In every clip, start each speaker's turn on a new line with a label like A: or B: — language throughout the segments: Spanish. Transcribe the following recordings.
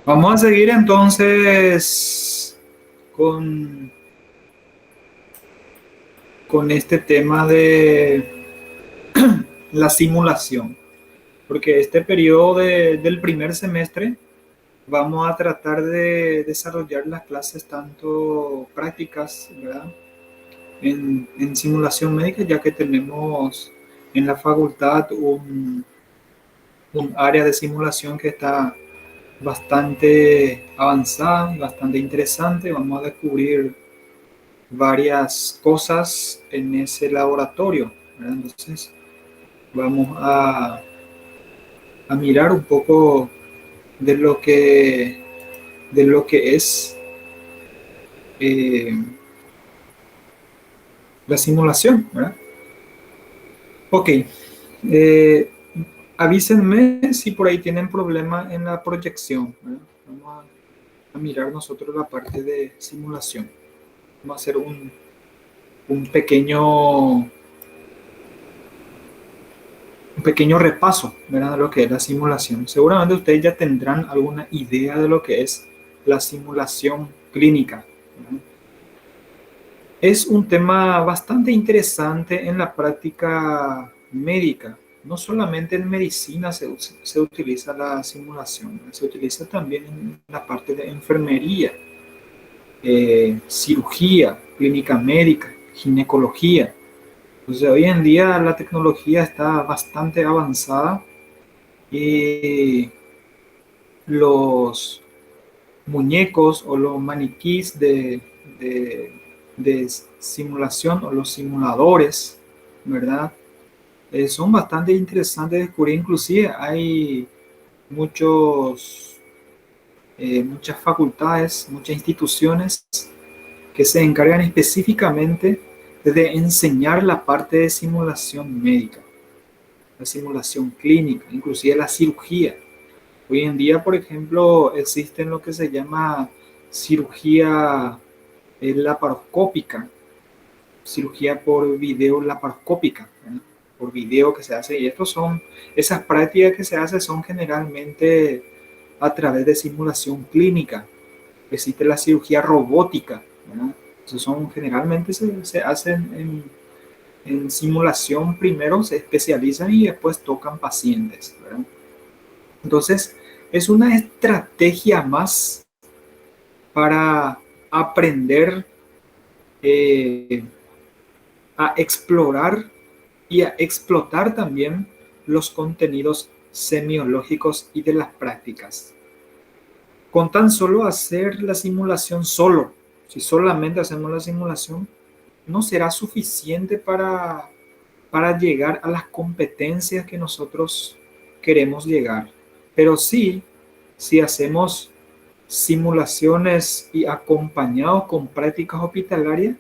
A: Vamos a seguir entonces con, con este tema de la simulación, porque este periodo del primer semestre vamos a tratar de desarrollar las clases tanto prácticas, ¿verdad? En simulación médica, ya que tenemos en la facultad un área de simulación que está bastante avanzada y bastante interesante. Vamos a descubrir varias cosas en ese laboratorio, ¿verdad? Entonces vamos a mirar un poco de de lo que es eh, la simulación, ¿verdad? Ok, eh, avísenme si por ahí tienen problema en la proyección, ¿verdad? Vamos a mirar nosotros la parte de simulación. Vamos a hacer un un pequeño repaso, ¿verdad? De lo que es la simulación. Seguramente ustedes ya tendrán alguna idea de lo que es la simulación clínica, ¿verdad? Es un tema bastante interesante en la práctica médica. No solamente en medicina se utiliza la simulación, se utiliza también en la parte de enfermería, cirugía, clínica médica, ginecología. Entonces, hoy en día la tecnología está bastante avanzada y los muñecos o los maniquís de simulación o los simuladores, ¿verdad? Son bastante interesantes de descubrir. Inclusive hay muchos, muchas facultades, muchas instituciones que se encargan específicamente de enseñar la parte de simulación médica, la simulación clínica, inclusive la cirugía. Hoy en día, por ejemplo, existen lo que se llama cirugía laparoscópica, cirugía por video laparoscópica, ¿verdad? Por video que se hace. Y esas prácticas que se hacen son generalmente a través de simulación clínica. Existe la cirugía robótica, ¿verdad? Generalmente se hacen en simulación primero, se especializan y después tocan pacientes, ¿verdad? Entonces, es una estrategia más para aprender eh, a explorar y a explotar también los contenidos semiológicos y de las prácticas. Con tan solo hacer la simulación solo, si solamente hacemos la simulación, no será suficiente para llegar a las competencias que nosotros queremos llegar. Pero sí, si hacemos simulaciones y acompañados con prácticas hospitalarias,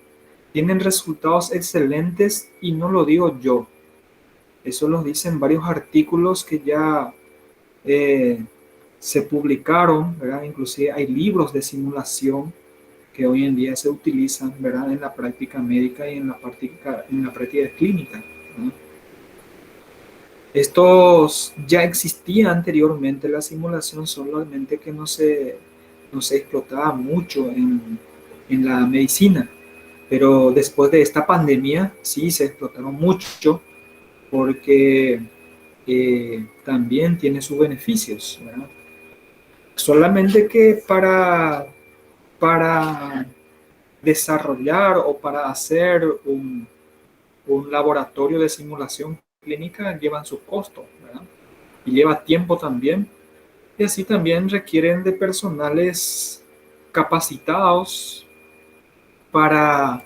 A: tienen resultados excelentes y no lo digo yo. Eso lo dicen varios artículos que ya eh, se publicaron, ¿verdad? Inclusive hay libros de simulación que hoy en día se utilizan, ¿verdad? En la práctica médica y en la práctica clínica, ¿no? Estos ya existía anteriormente la simulación, solamente que no se explotaba mucho en la medicina. Pero después de esta pandemia sí se explotaron mucho porque también tiene sus beneficios, ¿verdad? Solamente que para desarrollar o para hacer un laboratorio de simulación clínica llevan su costo, ¿verdad? Y lleva tiempo también. Y así también requieren de personales capacitados para,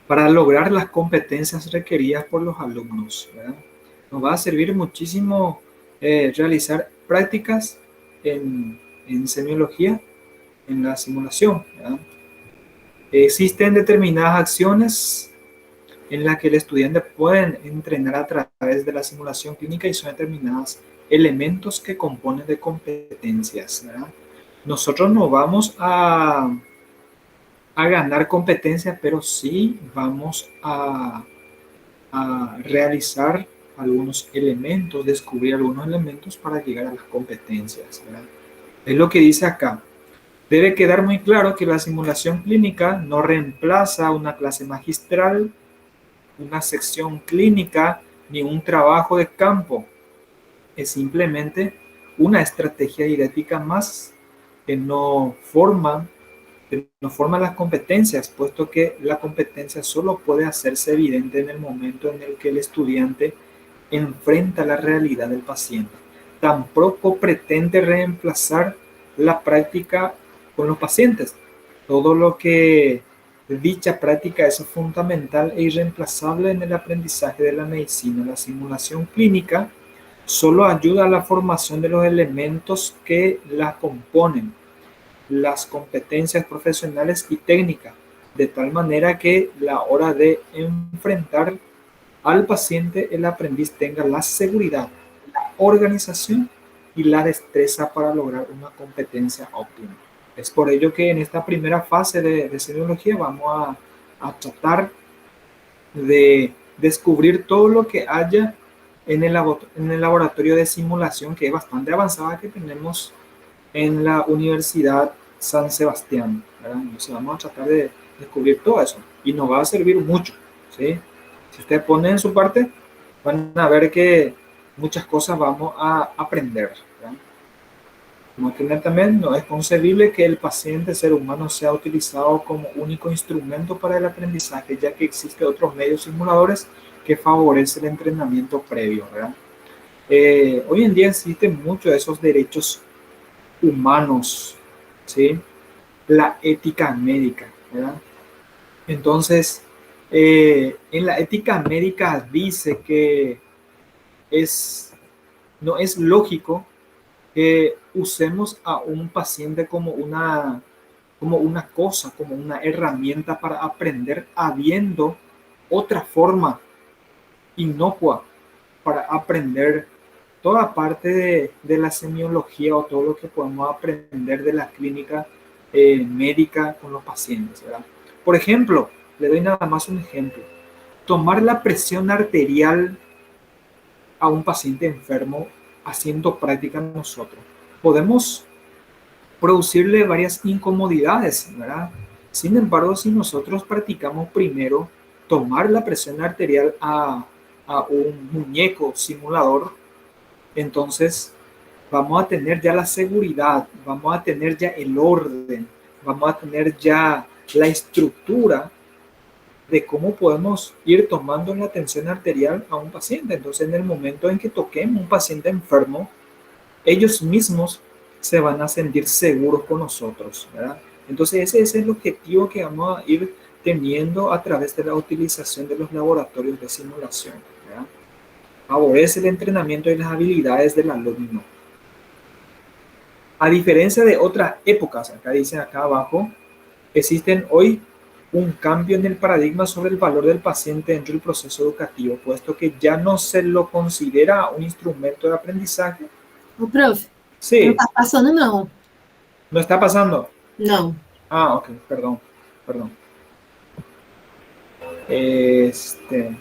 A: para lograr las competencias requeridas por los alumnos, ¿verdad? Nos va a servir muchísimo realizar prácticas en semiología, en la simulación, ¿verdad? Existen determinadas acciones en las que el estudiante puede entrenar a través de la simulación clínica y son determinados elementos que componen de competencias, ¿verdad? Nosotros no vamos a ganar competencias, pero sí vamos a realizar algunos elementos, descubrir algunos elementos para llegar a las competencias, ¿verdad? Es lo que dice acá. Debe quedar muy claro que la simulación clínica no reemplaza una clase magistral, una sección clínica, ni un trabajo de campo. Es simplemente una estrategia didáctica más que no forma las competencias, puesto que la competencia solo puede hacerse evidente en el momento en el que el estudiante enfrenta la realidad del paciente. Tampoco pretende reemplazar la práctica con los pacientes. Todo lo que dicha práctica es fundamental e irreemplazable en el aprendizaje de la medicina. La simulación clínica solo ayuda a la formación de los elementos que la componen, las competencias profesionales y técnicas, de tal manera que a la hora de enfrentar al paciente, el aprendiz tenga la seguridad, la organización y la destreza para lograr una competencia óptima. Es por ello que en esta primera fase de semiología vamos a tratar de descubrir todo lo que haya en el laboratorio de simulación, que es bastante avanzada, que tenemos en la Universidad San Sebastián, ¿verdad? Entonces vamos a tratar de descubrir todo eso y nos va a servir mucho, ¿sí? Si ustedes ponen su parte, van a ver que muchas cosas vamos a aprender, ¿verdad? Como que también no es concebible que el paciente ser humano sea utilizado como único instrumento para el aprendizaje, ya que existen otros medios simuladores que favorecen el entrenamiento previo, ¿verdad? Hoy en día existen muchos de esos derechos humanos, ¿sí? La ética médica, ¿verdad? Entonces, en la ética médica dice que es, no es lógico que usemos a un paciente como una cosa, como una herramienta para aprender, habiendo otra forma inocua para aprender toda parte de la semiología o todo lo que podemos aprender de la clínica médica con los pacientes, ¿verdad? Por ejemplo, le doy nada más un ejemplo. Tomar la presión arterial a un paciente enfermo haciendo práctica nosotros. Podemos producirle varias incomodidades, ¿verdad? Sin embargo, si nosotros practicamos primero tomar la presión arterial a un muñeco simulador, entonces vamos a tener ya la seguridad, vamos a tener ya el orden, vamos a tener ya la estructura de cómo podemos ir tomando la tensión arterial a un paciente. Entonces, en el momento en que toquemos un paciente enfermo, ellos mismos se van a sentir seguros con nosotros, ¿verdad? Entonces, ese es el objetivo que vamos a ir teniendo a través de la utilización de los laboratorios de simulación, ¿verdad? Favorece el entrenamiento y las habilidades del alumno. A diferencia de otras épocas, acá dicen acá abajo, existen hoy un cambio en el paradigma sobre el valor del paciente dentro del proceso educativo, puesto que ya no se lo considera un instrumento de aprendizaje.
B: O profe, não
A: Sí,
B: tá passando não.
A: no está pasando.
B: Não.
A: Ah, ok, perdón, perdón. Este,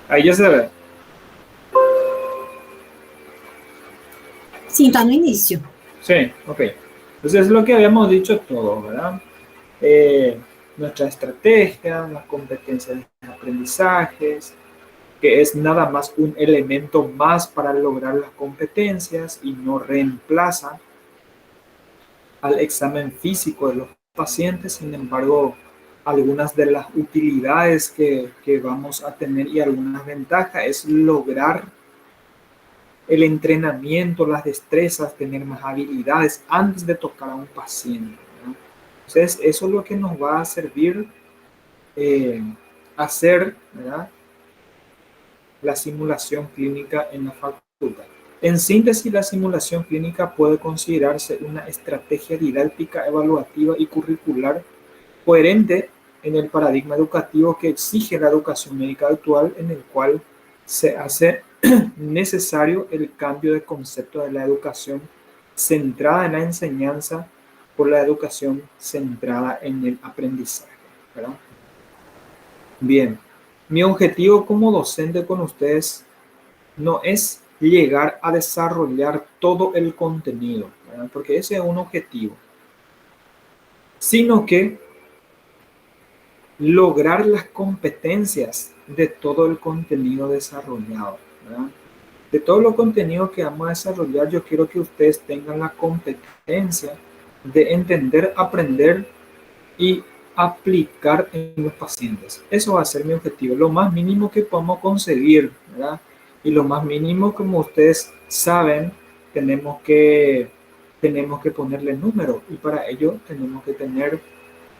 A: ahí ya se ve.
B: Sim, tá no início.
A: Sí, ok. Entonces es lo que habíamos dicho todo, ¿verdad? Nuestra estrategia, las competencias de aprendizajes, que es nada más un elemento más para lograr las competencias y no reemplaza al examen físico de los pacientes. Sin embargo, algunas de las utilidades que vamos a tener y algunas ventajas es lograr el entrenamiento, las destrezas, tener más habilidades antes de tocar a un paciente, ¿no? Entonces, eso es lo que nos va a servir hacer, ¿verdad?, la simulación clínica en la facultad. En síntesis, la simulación clínica puede considerarse una estrategia didáctica, evaluativa y curricular coherente en el paradigma educativo que exige la educación médica actual, en el cual se hace necesario el cambio de concepto de la educación centrada en la enseñanza por la educación centrada en el aprendizaje, ¿verdad? Bien, mi objetivo como docente con ustedes no es llegar a desarrollar todo el contenido, ¿verdad? Porque ese es un objetivo, sino que lograr las competencias de todo el contenido desarrollado, ¿verdad? De todo lo contenido que vamos a desarrollar, yo quiero que ustedes tengan la competencia de entender, aprender y aplicar en los pacientes. Eso va a ser mi objetivo, lo más mínimo que podamos conseguir, ¿verdad? Y lo más mínimo, como ustedes saben, tenemos que ponerle número, y para ello tenemos que tener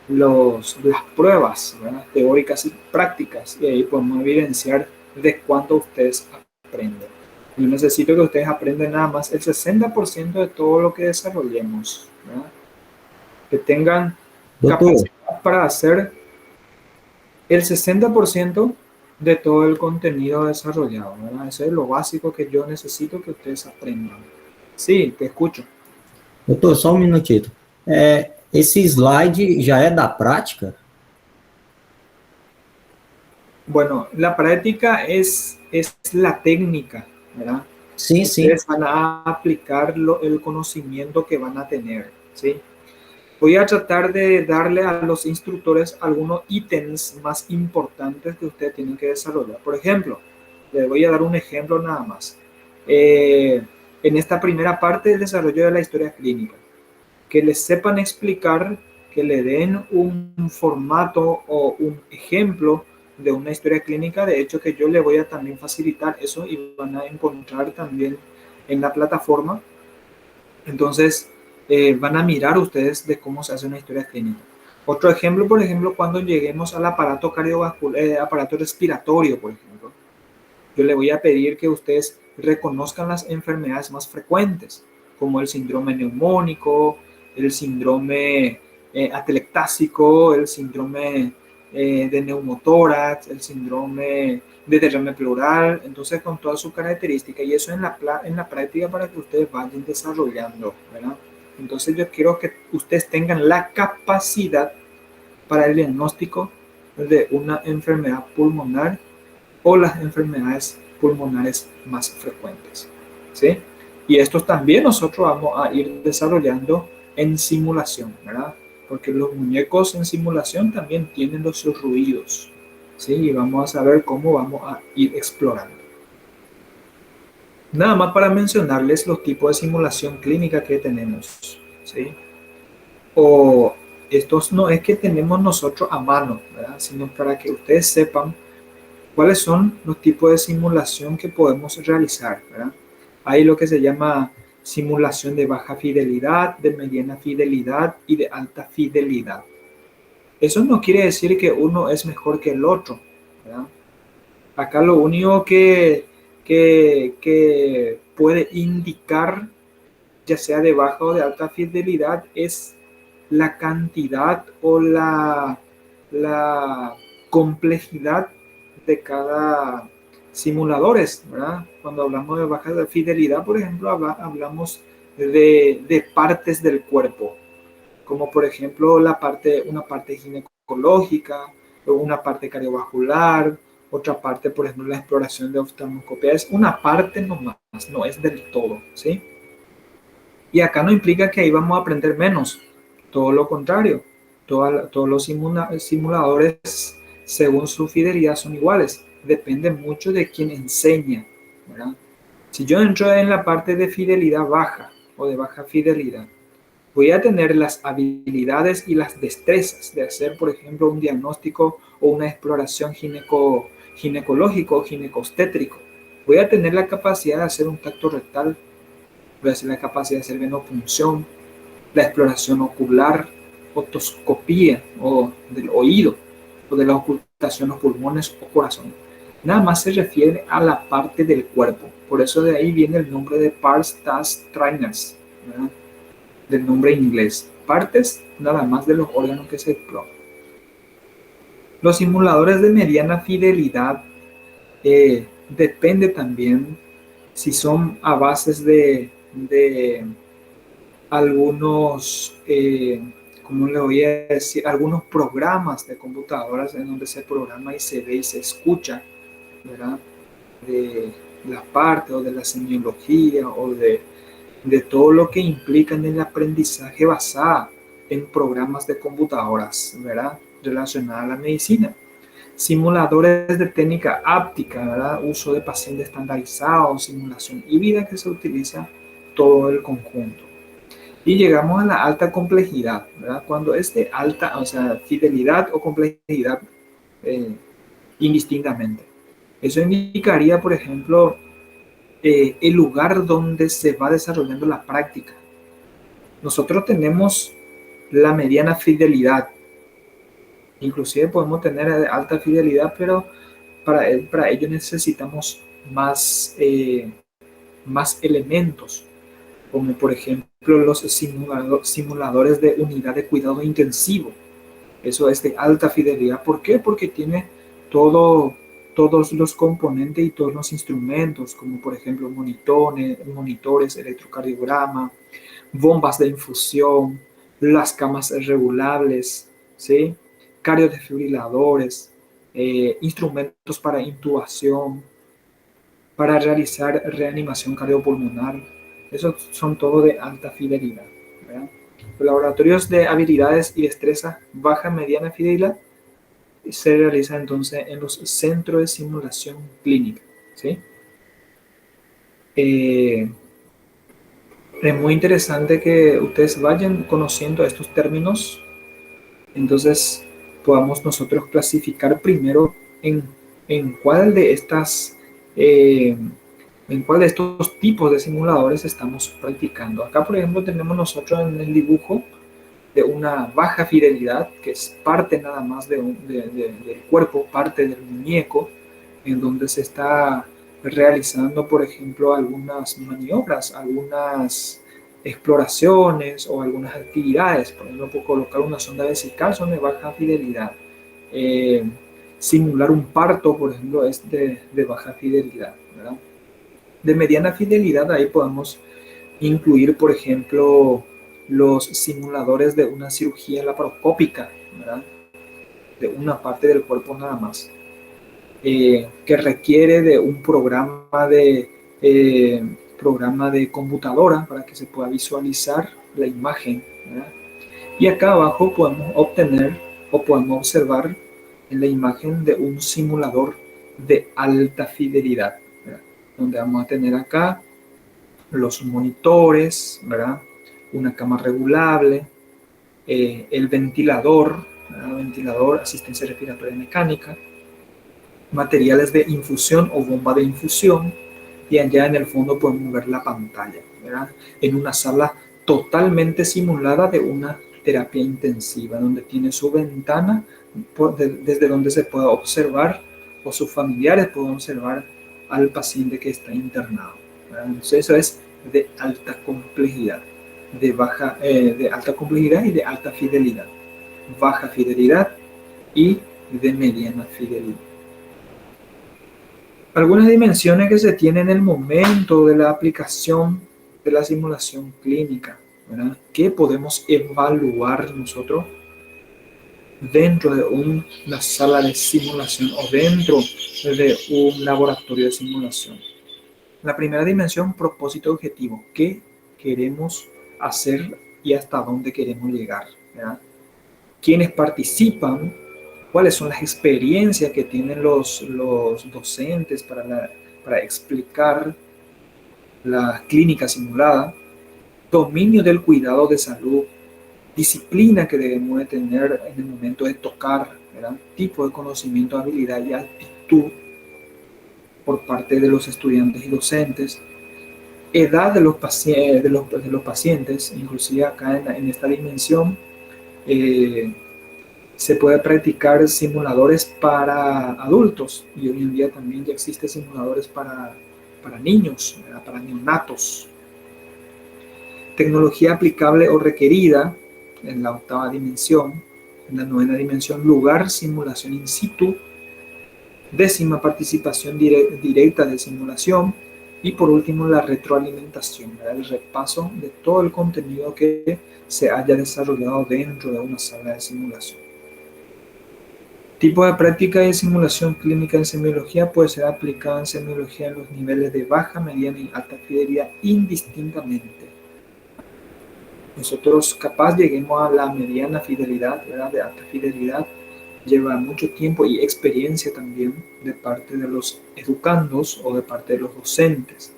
A: las pruebas, ¿verdad? Teóricas y prácticas, y ahí podemos evidenciar de cuánto ustedes aprenden. Yo necesito que ustedes aprendan nada más el 60% de todo lo que desarrollemos, ¿verdad? Que tengan
C: Doutor,
A: capacidad para hacer el 60% de todo el contenido desarrollado, ¿verdad? Eso es lo básico que yo necesito que ustedes aprendan. Sí, te escucho.
C: doutor, só um minutito. Esse slide já é da prática?
A: Bueno, la práctica es la técnica, ¿verdad?
C: Sim, sim.
A: Ustedes van a aplicar el conocimiento que van a tener, ¿sí? Voy a tratar de darle a los instructores algunos ítems más importantes que ustedes tienen que desarrollar. Por ejemplo, les voy a dar un ejemplo nada más. En esta primera parte del desarrollo de la historia clínica, que les sepan explicar, que le den un formato o un ejemplo de una historia clínica. De hecho, que yo le voy a también facilitar eso y van a encontrar también en la plataforma. Entonces, van a mirar ustedes de cómo se hace una historia clínica. Otro ejemplo, por ejemplo, cuando lleguemos al aparato cardiovascular, aparato respiratorio, por ejemplo, yo le voy a pedir que ustedes reconozcan las enfermedades más frecuentes, como el síndrome neumónico, el síndrome atelectásico, el síndrome de neumotórax, el síndrome de derrame pleural, entonces con todas sus características, y eso en la práctica para que ustedes vayan desarrollando, ¿verdad? Entonces yo quiero que ustedes tengan la capacidad para el diagnóstico de una enfermedad pulmonar o las enfermedades pulmonares más frecuentes, ¿sí? Y estos también nosotros vamos a ir desarrollando en simulación, ¿verdad? Porque los muñecos en simulación también tienen los ruidos, ¿sí? Y vamos a saber cómo vamos a ir explorando. Nada más para mencionarles los tipos de simulación clínica que tenemos, ¿sí? O estos no es que tenemos nosotros a mano, ¿verdad? Sino para que ustedes sepan cuáles son los tipos de simulación que podemos realizar, ¿verdad? Hay lo que se llama simulación de baja fidelidad, de mediana fidelidad y de alta fidelidad. Eso no quiere decir que uno es mejor que el otro, ¿verdad? Acá lo único que puede indicar, ya sea de baja o de alta fidelidad, es la cantidad o la complejidad de cada simuladores, ¿verdad? Cuando hablamos de baja fidelidad, por ejemplo, hablamos de partes del cuerpo, como por ejemplo una parte ginecológica, una parte cardiovascular, otra parte, por ejemplo, la exploración de oftalmoscopia. Es una parte nomás, no es del todo, ¿sí? Y acá no implica que ahí vamos a aprender menos, todo lo contrario. Todos los simuladores, según su fidelidad, son iguales. Depende mucho de quién enseña, ¿verdad? Si yo entro en la parte de fidelidad baja o de baja fidelidad, voy a tener las habilidades y las destrezas de hacer, por ejemplo, un diagnóstico o una exploración ginecológico o ginecostétrico. Voy a tener la capacidad de hacer un tacto rectal, voy a tener la capacidad de hacer venopunción, la exploración ocular, otoscopía o del oído, o de la ocultación de los pulmones o corazón. Nada más se refiere a la parte del cuerpo. Por eso de ahí viene el nombre de Parts Task Trainers, ¿verdad? Del nombre inglés. Partes nada más de los órganos que se exploran. Los simuladores de mediana fidelidad depende también si son a bases de algunos, ¿cómo le voy a decir? Algunos programas de computadoras en donde se programa y se ve y se escucha, ¿verdad? De la parte o de la semiología o de todo lo que implica en el aprendizaje basado en programas de computadoras, ¿verdad? Relacionada a la medicina. Simuladores de técnica áptica, ¿verdad? Uso de pacientes estandarizados, simulación híbrida que se utiliza todo el conjunto. Y llegamos a la alta complejidad, ¿verdad? Cuando es de alta, o sea, fidelidad o complejidad eh, indistintamente. Eso indicaría, por ejemplo, el lugar donde se va desarrollando la práctica. Nosotros tenemos la mediana fidelidad, inclusive podemos tener alta fidelidad, pero para ello necesitamos más elementos, como por ejemplo los simuladores de unidad de cuidado intensivo. Eso es de alta fidelidad. ¿Por qué? Porque tiene todos los componentes y todos los instrumentos, como por ejemplo monitores, electrocardiograma, bombas de infusión, las camas regulables, ¿sí? Cardiodefibriladores, instrumentos para intubación, para realizar reanimación cardiopulmonar. Esos son todo de alta fidelidad, ¿verdad? Los laboratorios de habilidades y destreza baja, mediana fidelidad se realizan entonces en los centros de simulación clínica, ¿sí? Es muy interesante que ustedes vayan conociendo estos términos, entonces podamos nosotros clasificar primero en cuál de estas eh, en cuál de estos tipos de simuladores estamos practicando. Acá, por ejemplo, tenemos nosotros en el dibujo de una baja fidelidad, que es parte nada más del cuerpo, parte del muñeco, en donde se está realizando, por ejemplo, algunas maniobras, algunas exploraciones o algunas actividades. Por ejemplo, por colocar una sonda vesical son de baja fidelidad. Eh, Simular un parto, por ejemplo, es de baja fidelidad, ¿verdad? De mediana fidelidad, ahí podemos incluir, por ejemplo, los simuladores de una cirugía laparoscópica, ¿verdad? De una parte del cuerpo nada más, que requiere de un programa de computadora para que se pueda visualizar la imagen, ¿verdad? Y acá abajo podemos obtener o podemos observar en la imagen de un simulador de alta fidelidad, ¿verdad? Donde vamos a tener acá los monitores, ¿verdad? Una cama regulable, el ventilador, ¿verdad? Ventilador, asistencia respiratoria mecánica, materiales de infusión o bomba de infusión, y allá en el fondo podemos ver la pantalla, ¿verdad? En una sala totalmente simulada de una terapia intensiva, donde tiene su ventana desde donde se puede observar, o sus familiares pueden observar al paciente que está internado, ¿verdad? Entonces eso es de alta complejidad, de alta complejidad y de alta fidelidad, baja fidelidad y de mediana fidelidad. Algunas dimensiones que se tienen en el momento de la aplicación de la simulación clínica, ¿verdad? ¿Qué podemos evaluar nosotros dentro de una sala de simulación o dentro de un laboratorio de simulación? La primera dimensión, propósito objetivo. ¿Qué queremos hacer y hasta dónde queremos llegar, ¿verdad? ¿Quiénes participan? ¿Cuáles son las experiencias que tienen los docentes para explicar la clínica simulada? Dominio del cuidado de salud, disciplina que debemos de tener en el momento de tocar, ¿verdad? Tipo de conocimiento, habilidad y actitud por parte de los estudiantes y docentes, edad de los pacientes, inclusive acá en esta dimensión, se puede practicar simuladores para adultos, y hoy en día también ya existen simuladores para niños, ¿verdad? Para neonatos. Tecnología aplicable o requerida en la octava dimensión, En la novena dimensión, lugar, simulación in situ. Décima, participación directa de simulación. Y por último, la retroalimentación, ¿verdad? El repaso de todo el contenido que se haya desarrollado dentro de una sala de simulación. Tipo de práctica de simulación clínica en semiología puede ser aplicada en semiología en los niveles de baja, mediana y alta fidelidad indistintamente. Nosotros capaz lleguemos a la mediana fidelidad, ¿verdad? De alta fidelidad, lleva mucho tiempo y experiencia también de parte de los educandos o de parte de los docentes.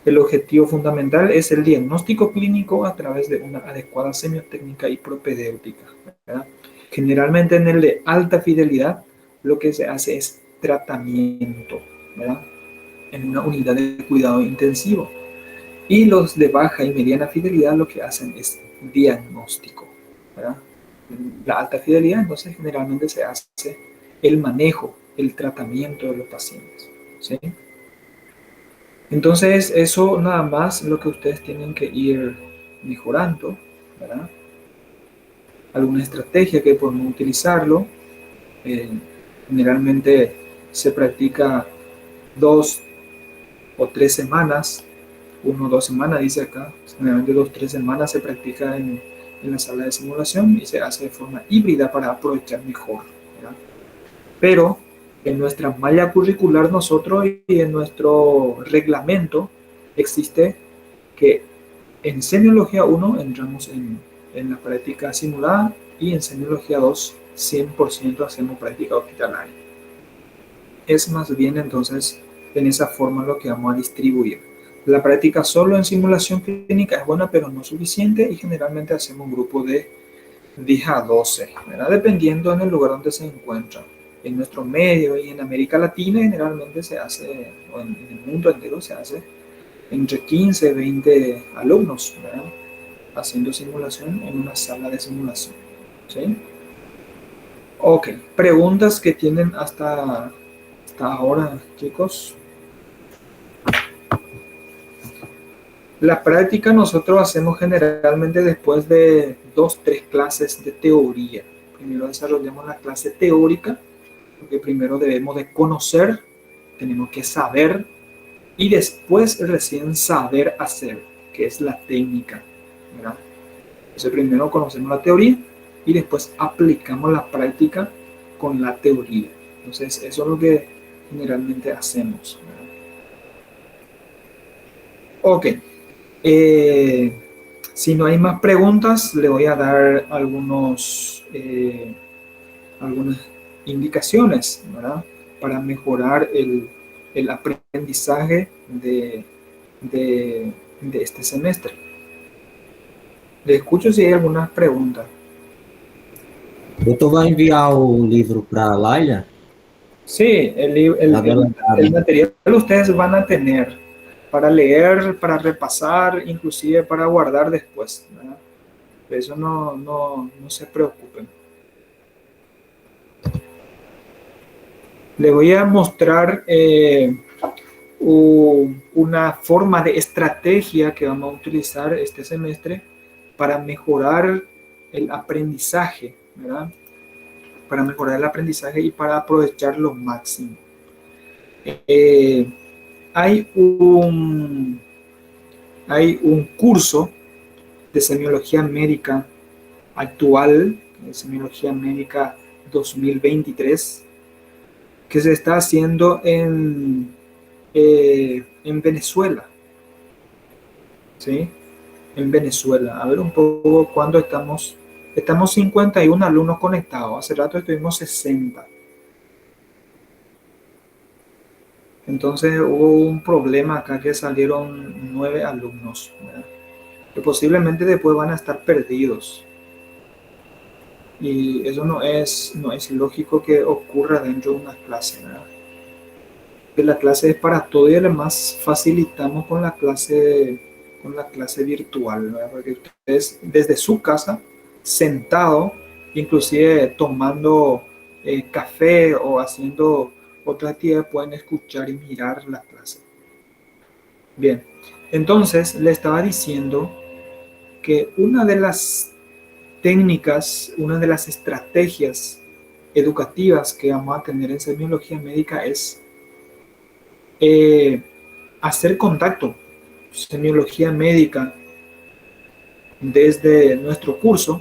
A: El objetivo fundamental es el diagnóstico clínico a través de una adecuada semiotécnica y propedéutica, ¿verdad? Generalmente en el de alta fidelidad lo que se hace es tratamiento, ¿verdad? En una unidad de cuidado intensivo. Y los de baja y mediana fidelidad lo que hacen es diagnóstico, ¿verdad? La alta fidelidad entonces generalmente se hace el manejo, el tratamiento de los pacientes, ¿sí? Entonces eso nada más lo que ustedes tienen que ir mejorando, ¿verdad? Alguna estrategia que podemos utilizarlo. Generalmente se practica 2 o 3 semanas, 1 o 2 semanas, dice acá. Generalmente 2 o 3 semanas se practica en la sala de simulación y se hace de forma híbrida para aprovechar mejor, ¿verdad? Pero en nuestra malla curricular nosotros y en nuestro reglamento existe que en semiología 1 entramos en la práctica simulada y en semiología 2 100% hacemos práctica hospitalaria. Es más bien entonces en esa forma lo que vamos a distribuir. La práctica solo en simulación clínica es buena pero no suficiente y generalmente hacemos un grupo de 10 a 12, ¿verdad? Dependiendo en el lugar donde se encuentra. En nuestro medio y en América Latina generalmente se hace, o en el mundo entero se hace, entre 15 y 20 alumnos, ¿verdad? Haciendo simulación en una sala de simulación, ¿sí? Ok, preguntas que tienen hasta ahora, chicos. La práctica nosotros hacemos generalmente después de 2 o 3 clases de teoría. Primero desarrollamos la clase teórica, porque primero debemos de conocer, tenemos que saber, y después recién saber hacer, que es la técnica, ¿verdad? Entonces primero conocemos la teoría y después aplicamos la práctica con la teoría. Entonces eso es lo que generalmente hacemos, ¿verdad? Ok. Si no hay más preguntas, le voy a dar algunas indicaciones, ¿verdad? Para mejorar el aprendizaje de este semestre. Le escucho si hay algunas preguntas.
C: Doutor vai enviar o livro para a Laila?
A: Sí, el material ustedes van a tener para leer, para repasar, inclusive para guardar después, ¿verdad? De eso no se preocupen. Le voy a mostrar una forma de estrategia que vamos a utilizar este semestre para mejorar el aprendizaje, ¿verdad? Para mejorar el aprendizaje y para aprovechar lo máximo. Hay un curso de semiología médica actual, semiología médica 2023, que se está haciendo en Venezuela, ¿sí? En Venezuela. A ver un poco cuándo estamos. Estamos 51 alumnos conectados. Hace rato estuvimos 60. Entonces hubo un problema acá que salieron 9 alumnos, ¿verdad? Que posiblemente después van a estar perdidos. Y eso no es lógico que ocurra dentro de una clase, ¿verdad? Que la clase es para todo y además facilitamos con la clase virtual, ¿verdad? Porque ustedes desde su casa, sentado, inclusive tomando café o haciendo otra actividad, pueden escuchar y mirar la clase. Bien, entonces le estaba diciendo que una de las técnicas, una de las estrategias educativas que vamos a tener en semiología médica es hacer contacto, semiología médica, desde nuestro curso,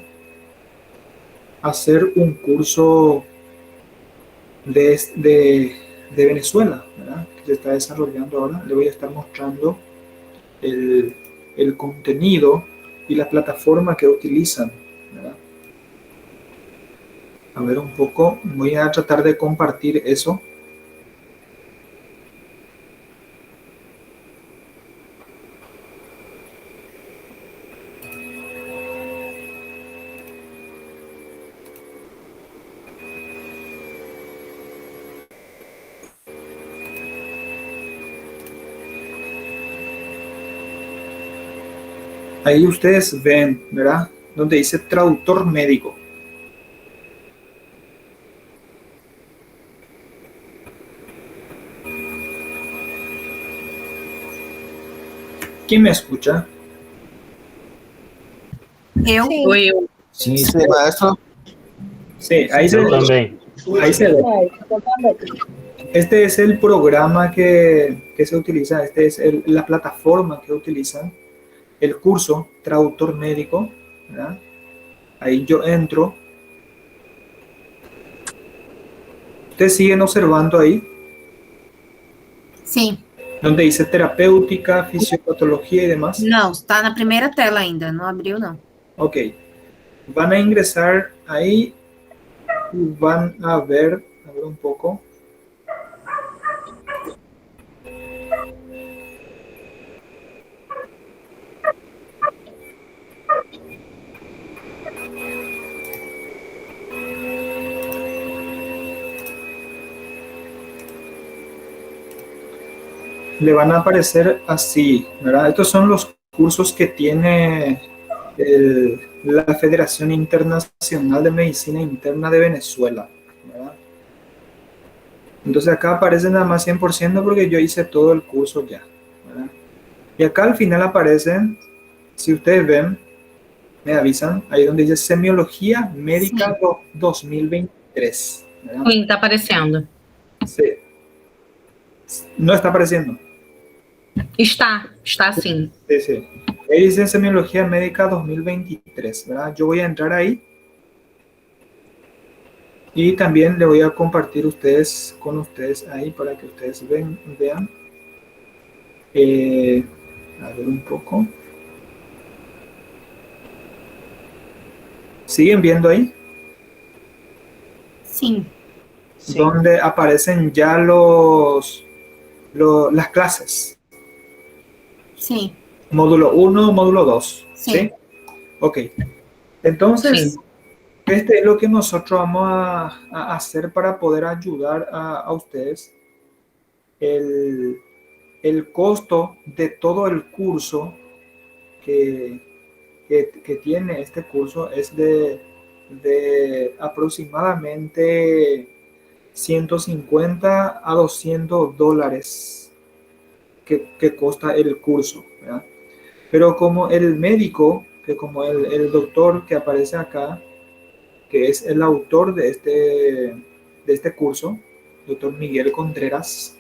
A: hacer un curso de Venezuela, ¿verdad? Que se está desarrollando ahora. Le voy a estar mostrando el contenido y la plataforma que utilizan, ¿verdad? A ver un poco, voy a tratar de compartir eso. Ahí ustedes ven, ¿verdad? Donde dice traductor médico. ¿Quién me escucha?
B: Eu?
D: Sim.
E: Oi, eu.
C: Sim,
F: Sí, maestro.
A: Sí, ahí se
G: Yo
A: ve.
G: también.
A: Ahí se ve.
D: Eu também.
A: Este es el programa que se utiliza, este es la plataforma que utilizan, el curso traductor médico, ¿verdad? Ahí yo entro. Ustedes siguen observando ahí,
B: Sim.
A: donde dice terapéutica, fisiopatología y demás.
B: Não, está na primeira tela ainda, não abriu não.
A: Ok. Van a ingresar ahí y van a ver un poco. Le van a aparecer así, ¿verdad? Estos son los cursos que tiene la Federación Internacional de Medicina Interna de Venezuela, ¿verdad? Entonces acá aparece nada más 100% porque yo hice todo el curso ya, ¿verdad? Y acá al final aparecen, si ustedes ven, me avisan, ahí donde dice Semiología Médica 2023, ¿verdad?
E: Sim, tá aparecendo.
A: Sí. No está apareciendo.
E: Está sim.
A: Sí, sí. Ahí dice Semiología Médica 2023, ¿verdad? Yo voy a entrar ahí y también le voy a compartir con ustedes ahí para que ustedes vean. A ver un poco. ¿Siguen viendo ahí?
B: Sim.
F: Sí.
A: Donde aparecen ya las clases.
B: Sim.
A: Módulo 1, módulo 2.
B: Sí.
A: ¿Sí? Ok. Entonces,
E: Sí.
A: este es lo que nosotros vamos a hacer para poder ayudar a ustedes. El costo de todo el curso que tiene este curso es de aproximadamente 150 a $200 que cuesta el curso, ¿verdad? Pero como el médico, que como el doctor que aparece acá, que es el autor de este curso, doctor Miguel Contreras,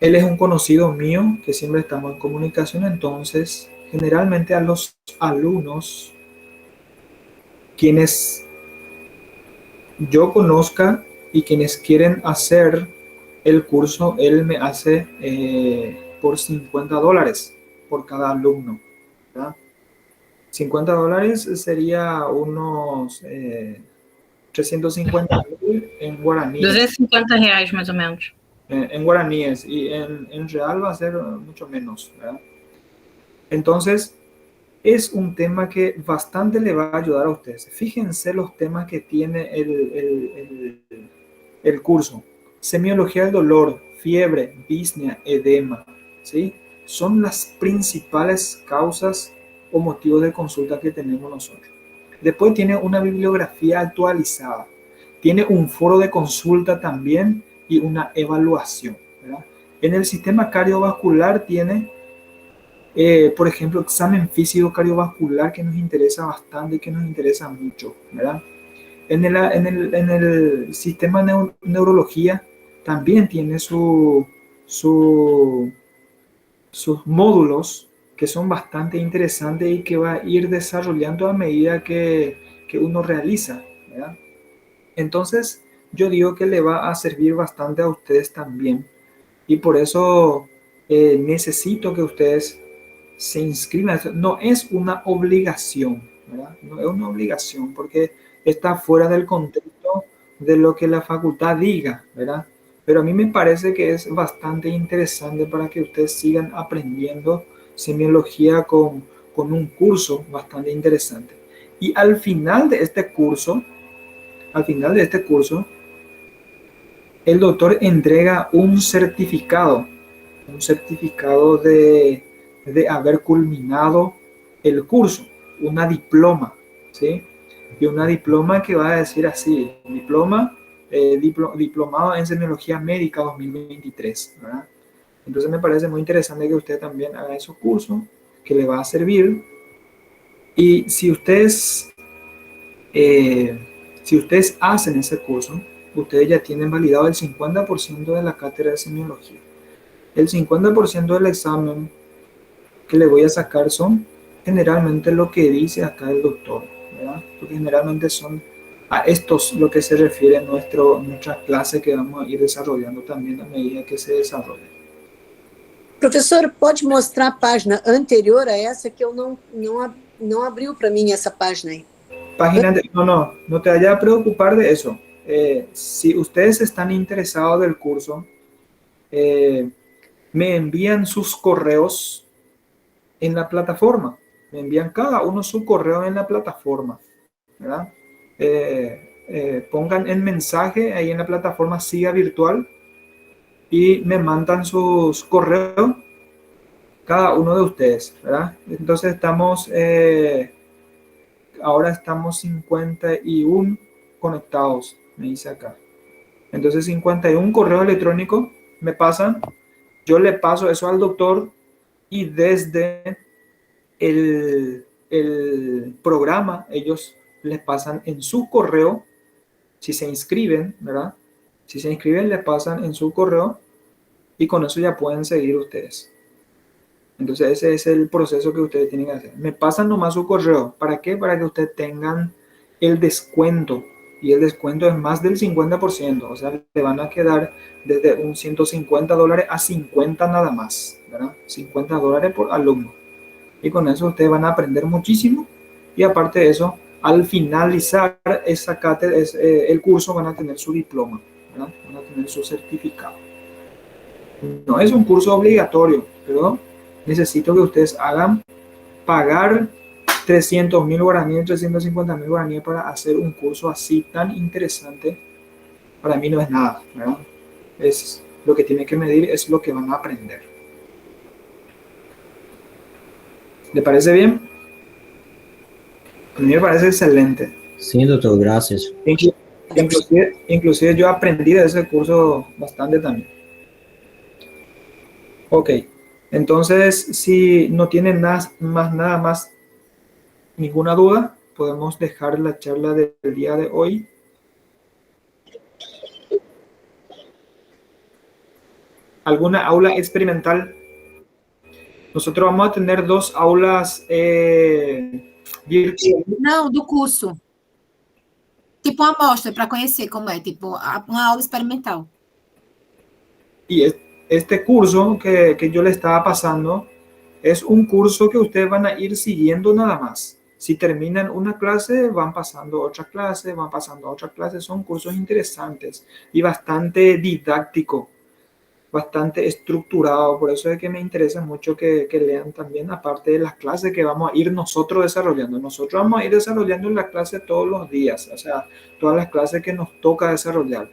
A: él es un conocido mío que siempre estamos en comunicación, entonces generalmente a los alumnos quienes yo conozca y quienes quieren hacer el curso, él me hace por $50 por cada alumno, ¿verdad? $50 sería unos 350.000 en guaraníes.
E: R$ 250 mais ou menos.
A: En guaraníes, y en real va a ser mucho menos, ¿verdad? Entonces, es un tema que bastante le va a ayudar a ustedes. Fíjense los temas que tiene el curso. Semiología del dolor, fiebre, disnea, edema, ¿sí? Son las principales causas o motivos de consulta que tenemos nosotros. Después tiene una bibliografía actualizada. Tiene un foro de consulta también y una evaluación, ¿verdad? En el sistema cardiovascular tiene Por ejemplo, examen físico cardiovascular que nos interesa bastante y que nos interesa mucho, ¿verdad? En el sistema neurología también tiene su, sus módulos que son bastante interesantes y que va a ir desarrollando a medida que uno realiza, ¿verdad? Entonces, yo digo que le va a servir bastante a ustedes también y por eso necesito que ustedes se inscriban. No es una obligación, ¿verdad? No es una obligación porque está fuera del contexto de lo que la facultad diga, ¿verdad? Pero a mí me parece que es bastante interesante para que ustedes sigan aprendiendo semiología con un curso bastante interesante. Y al final de este curso, el doctor entrega un certificado de haber culminado el curso, una diploma, ¿sí? Y una diploma que va a decir así, diplomado en semiología médica 2023, ¿verdad? Entonces me parece muy interesante que usted también haga esos cursos, que le va a servir. Y eh, si ustedes hacen ese curso, ustedes ya tienen validado el 50% de la cátedra de semiología. El 50% del examen que le voy a sacar son generalmente lo que dice acá el doctor, ¿verdad? Porque generalmente son a estos lo que se refiere nuestra clase que vamos a ir desarrollando también a medida que se desarrolla.
D: Professor, pode mostrar a página anterior a essa que eu não abriu para mim essa página aí.
A: No te vayas a preocupar de eso. Si ustedes están interesados del curso, me envían sus correos en la plataforma. Me envían cada uno su correo en la plataforma, ¿verdad? Pongan en mensaje ahí en la plataforma Siga Virtual y me mandan sus correos cada uno de ustedes, ¿verdad? Entonces ahora estamos 51 conectados, me dice acá. Entonces 51 correos electrónicos me pasan, yo le paso eso al doctor y desde el programa ellos les pasan en su correo, si se inscriben, ¿verdad? Si se inscriben, les pasan en su correo y con eso ya pueden seguir ustedes. Entonces ese es el proceso que ustedes tienen que hacer. Me pasan nomás su correo. ¿Para qué? Para que ustedes tengan el descuento. Y el descuento es más del 50%. O sea, le van a quedar desde un $150 a 50 nada más, ¿verdad? $50 por alumno. Y con eso ustedes van a aprender muchísimo. Y aparte de eso, al finalizar esa cátedra, el curso, van a tener su diploma, ¿verdad? Van a tener su certificado. No es un curso obligatorio, pero necesito que ustedes hagan pagar 300.000 guaraníes, 350.000 guaraníes para hacer un curso así tan interesante. Para mí no es nada, ¿verdad? Es lo que tienen que medir, es lo que van a aprender. ¿Le parece bien? A mí me parece excelente.
C: Sí, doctor, gracias.
A: Inclusive yo aprendí de ese curso bastante también. Ok, entonces si no tienen nada más, ninguna duda, podemos dejar la charla del día de hoy. ¿Alguna aula experimental? Nosotros vamos a tener 2 aulas virtuales.
B: Não, do curso. Tipo uma amostra para conhecer como é, tipo uma aula experimental.
A: Y este curso que yo le estaba pasando es un curso que ustedes van a ir siguiendo nada más. Si terminan una clase, van pasando a otra clase, van pasando a otra clase. Son cursos interesantes y bastante didáctico, bastante estructurado. Por eso es que me interesa mucho que lean también, aparte de las clases que vamos a ir nosotros desarrollando. Nosotros vamos a ir desarrollando la clase todos los días, o sea, todas las clases que nos toca desarrollar.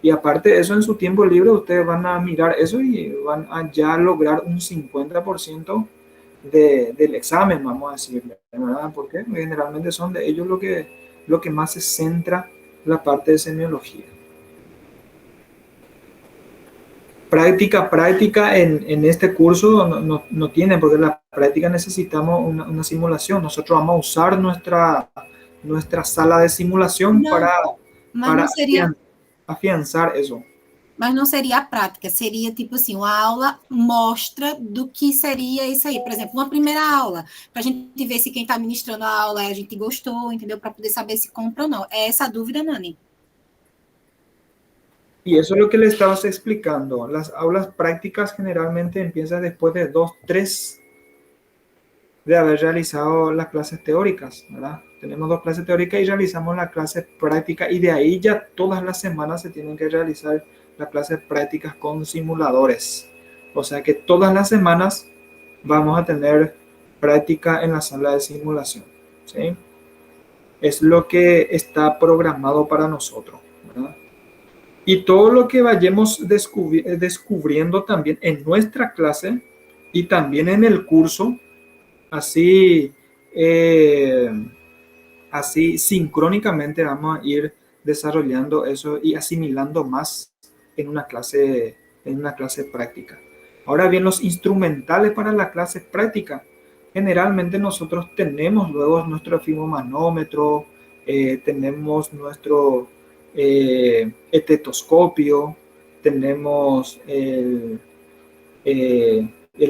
A: Y aparte de eso, en su tiempo libre, ustedes van a mirar eso y van a ya lograr un 50% del examen, vamos a decirle, ¿verdad? Porque generalmente son de ellos lo que más se centra la parte de semiología. práctica en este curso no tienen, porque la práctica necesitamos una simulación. Nosotros vamos a usar nuestra sala de simulación para
B: não seria,
A: afianzar eso.
B: mas não seria a prática, seria tipo assim, uma aula mostra do que seria isso aí. Por exemplo, uma primeira aula, para a gente ver se quem está ministrando a aula a gente gostou, entendeu? Para poder saber se compra ou não. É essa a dúvida, Nani?
A: Y eso es lo que le estabas explicando. Las aulas prácticas generalmente empiezan después de 2, 3 de haber realizado las clases teóricas, ¿verdad? Tenemos 2 clases teóricas y realizamos la clase práctica, y de ahí ya todas las semanas se tienen que realizar las clases prácticas con simuladores. O sea que todas las semanas vamos a tener práctica en la sala de simulación, ¿sí? Es lo que está programado para nosotros, ¿verdad? Y todo lo que vayamos descubriendo también en nuestra clase y también en el curso, así sincrónicamente vamos a ir desarrollando eso y asimilando más en una clase práctica. Ahora bien, los instrumentales para la clase práctica, generalmente nosotros tenemos luego nuestro efimomanómetro, tenemos nuestro estetoscopio, tenemos el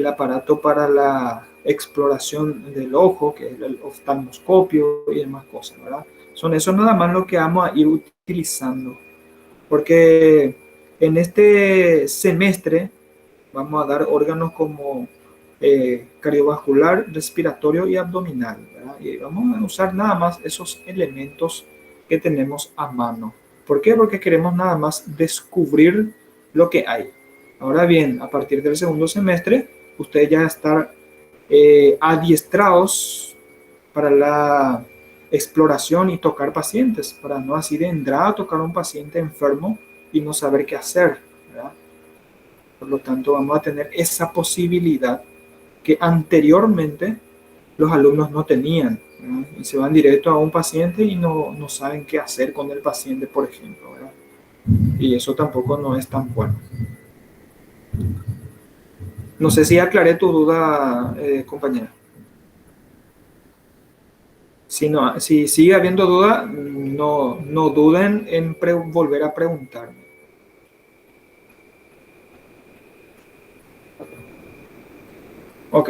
A: aparato para la exploración del ojo, que es el oftalmoscopio y demás cosas, ¿verdad? Son eso nada más lo que vamos a ir utilizando, porque en este semestre vamos a dar órganos como cardiovascular, respiratorio y abdominal, ¿verdad? Y vamos a usar nada más esos elementos que tenemos a mano. ¿Por qué? Porque queremos nada más descubrir lo que hay. Ahora bien, a partir del segundo semestre, ustedes ya están adiestrados para la exploración y tocar pacientes, para no así de entrada tocar a un paciente enfermo y no saber qué hacer, ¿verdad? Por lo tanto, vamos a tener esa posibilidad que anteriormente los alumnos no tenían, ¿verdad? Y se van directo a un paciente y no saben qué hacer con el paciente, por ejemplo, ¿verdad? Y eso tampoco no es tan bueno. No sé si aclaré tu duda, compañera. Si sigue habiendo duda, no duden en volver a preguntarme. Ok.